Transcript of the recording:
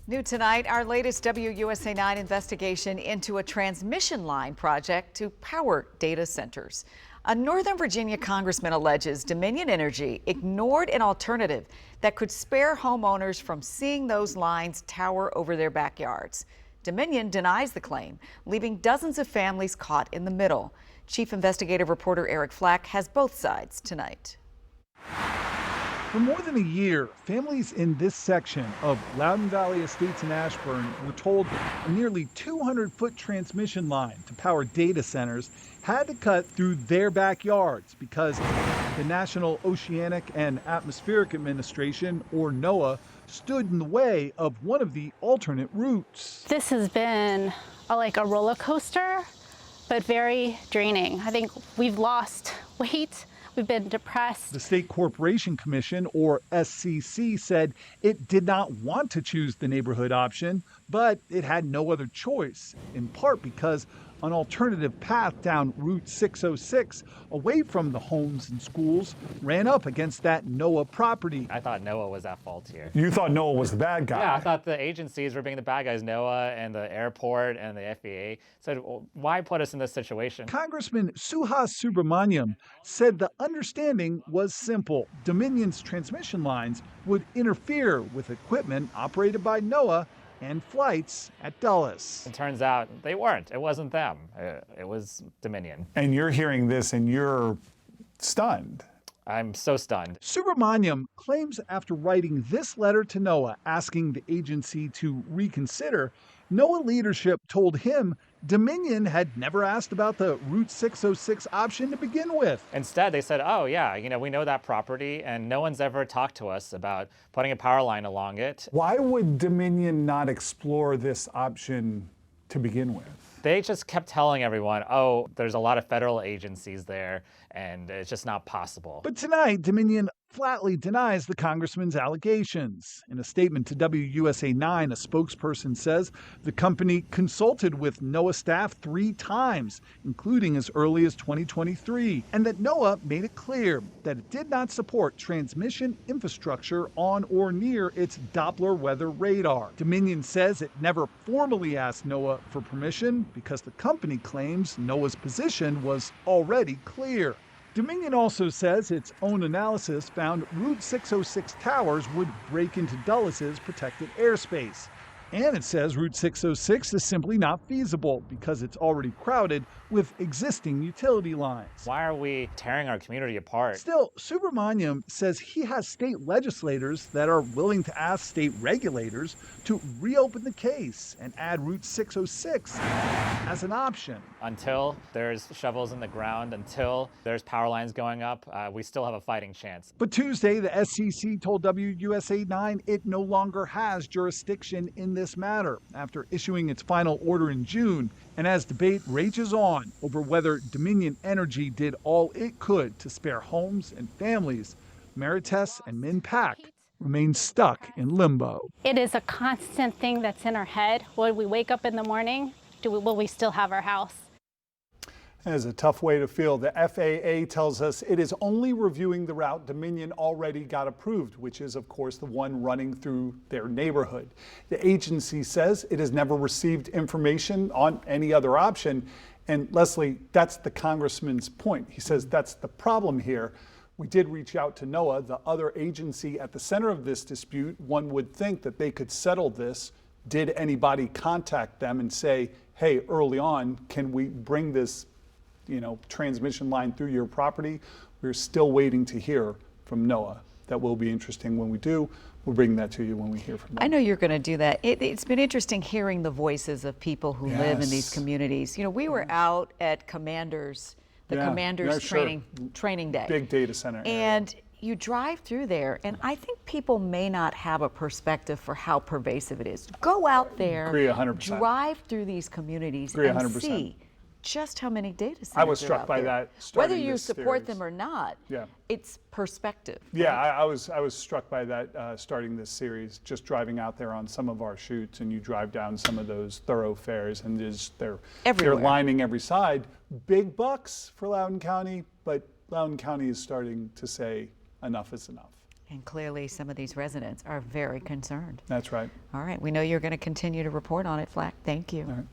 New tonight, our latest WUSA 9 investigation into a transmission line project to power data centers. A Northern Virginia congressman alleges Dominion Energy ignored an alternative that could spare homeowners from seeing those lines tower over their backyards. Dominion denies the claim, leaving dozens of families caught in the middle. Chief investigative reporter Eric Flack has both sides tonight. For more than a year, families in this section of Loudoun Valley Estates in Ashburn were told a nearly 200-foot transmission line to power data centers had to cut through their backyards because the National Oceanic and Atmospheric Administration, or NOAA, stood in the way of one of the alternate routes. This has been like a roller coaster, but very draining. I think we've lost weight. We've been depressed. The State Corporation Commission, or SCC, said it did not want to choose the neighborhood option, but it had no other choice, in part because an alternative path down Route 606 away from the homes and schools ran up against that NOAA property. I thought NOAA was at fault here. You thought NOAA was the bad guy? Yeah, I thought the agencies were being the bad guys, NOAA and the airport and the FAA. Said, well, why put us in this situation? Congressman Suhas Subramaniam said the understanding was simple. Dominion's transmission lines would interfere with equipment operated by NOAA and flights at Dulles. It turns out they weren't. It wasn't them. It was Dominion. And you're hearing this and you're stunned. I'm so stunned. Subramaniam claims after writing this letter to NOAA asking the agency to reconsider, NOAA leadership told him Dominion had never asked about the Route 606 option to begin with. Instead, they said, oh, yeah, we know that property, and no one's ever talked to us about putting a power line along it. Why would Dominion not explore this option to begin with? They just kept telling everyone, oh, there's a lot of federal agencies there, and it's just not possible. But tonight, Dominion flatly denies the congressman's allegations. In a statement to WUSA 9, a spokesperson says the company consulted with NOAA staff 3 times, including as early as 2023, and that NOAA made it clear that it did not support transmission infrastructure on or near its Doppler weather radar. Dominion says it never formally asked NOAA for permission because the company claims NOAA's position was already clear. Dominion also says its own analysis found Route 606 towers would break into Dulles' protected airspace. And it says Route 606 is simply not feasible because it's already crowded with existing utility lines. Why are we tearing our community apart? Still, Subramaniam says he has state legislators that are willing to ask state regulators to reopen the case and add Route 606 as an option. Until there's shovels in the ground, until there's power lines going up, we still have a fighting chance. But Tuesday, the SCC told WUSA 9 it no longer has jurisdiction in this matter after issuing its final order in June, and as debate rages on over whether Dominion Energy did all it could to spare homes and families, Marites and Min-Pac remain stuck in limbo. It is a constant thing that's in our head. When we wake up in the morning, will we still have our house? That is a tough way to feel. The FAA tells us it is only reviewing the route Dominion already got approved, which is, of course, the one running through their neighborhood. The agency says it has never received information on any other option. And Leslie, that's the congressman's point. He says that's the problem here. We did reach out to NOAA, the other agency at the center of this dispute. One would think that they could settle this. Did anybody contact them and say, hey, early on, can we bring this transmission line through your property? We're still waiting to hear from NOAA. That will be interesting when we do. We'll bring that to you when we hear from them. I know you're going to do that. It's been interesting hearing the voices of people who live in these communities. We were out at Commanders, training day. Big data center area. And you drive through there, and I think people may not have a perspective for how pervasive it is. Go out there, Agree 100%. Drive through these communities Agree and 100%. See just how many data centers I was are struck out by there. that. Whether you support series. them or not, it's perspective. Yeah, right? I was struck by that starting this series, just driving out there on some of our shoots, and you drive down some of those thoroughfares, and they're lining every side. Big bucks for Loudoun County, but Loudoun County is starting to say enough is enough. And clearly some of these residents are very concerned. That's right. All right, we know you're going to continue to report on it, Flack. Thank you. All right.